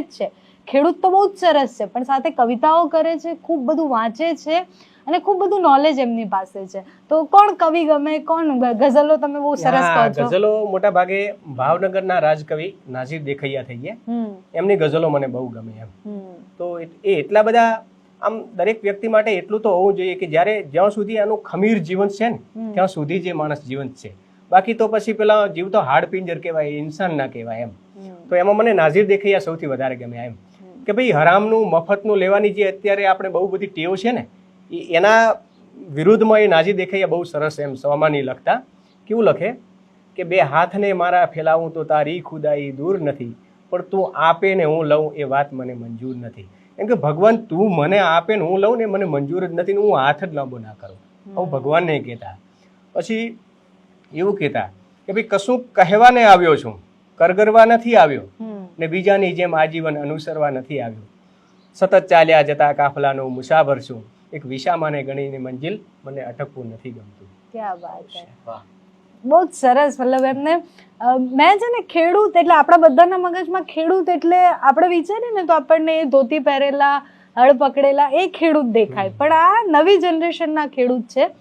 જ છે. ખેડૂત તો બહુ જ સરસ છે, પણ સાથે કવિતાઓ કરે છે, ખૂબ બધું વાંચે છે અને ખૂબ બધું નોલેજ એમની પાસે છે. તો કોણ કવિ ગમે, કોણ ગઝલો તમે બહુ સરસ કહો છો? ગઝલો મોટા ભાગે ભાવનગરના રાજકવિ નાઝીર દેખૈયા થઈ ગયા, એમની ગઝલો મને બહુ ગમે એમ. તો એ એટલા બધા આમ દરેક વ્યક્તિ માટે એટલું તો હોવું જોઈએ કે જ્યાં સુધી આનું ખમીર જીવંત છે ને ત્યાં સુધી જે માણસ જીવંત છે. બાકી તો પછી પેલા જીવ તો હાડપિંજર કહેવાય, ઇન્સાન ના કહેવાય એમ. તો એમાં મને નાઝીર દેખૈયા સૌથી વધારે ગમે એમ કે ભાઈ હરામનું મફતનું લેવાની જે અત્યારે આપણે બહુ બધી ટેવ છે ને, એના વિરુદ્ધમાં એ નાઝીર દેખૈયા બહુ સરસ એમ સ્વમાની લખતા. કેવું લખે કે બે હાથને મારા ફેલાવું તો તારી ખુદાઈ દૂર નથી, પણ તું આપે ને હું લઉં એ વાત મને મંજૂર નથી. એમ કે ભગવાન તું મને આપે ને હું લઉં ને મને મંજૂર જ નથી, હું હાથ જ લાંબો ના કરું. હું ભગવાનને કહેતા. પછી એવું કહેતા કે ભાઈ કશું કહેવાને આવ્યો છું, કરગરવા નથી આવ્યો ને બીજાની જેમ આજીવન અનુસરવા નથી આવ્યો. સતત ચાલ્યા જતા કાફલાનો મુસાફર છું, એક વિશામાને ગણીની મંજિલ મને અટકવું નથી ગમતું. ક્યાં વાત છે, બહુ જ સરસ. મતલબ એમને મેં છે ને ખેડૂત એટલે આપણા બધાના મગજમાં ખેડૂત એટલે આપણે વિચારીએ ને તો આપણને ધોતી પહેરેલા, હળ પકડેલા એ ખેડૂત દેખાય, પણ આ નવી જનરેશનના ખેડૂત છે.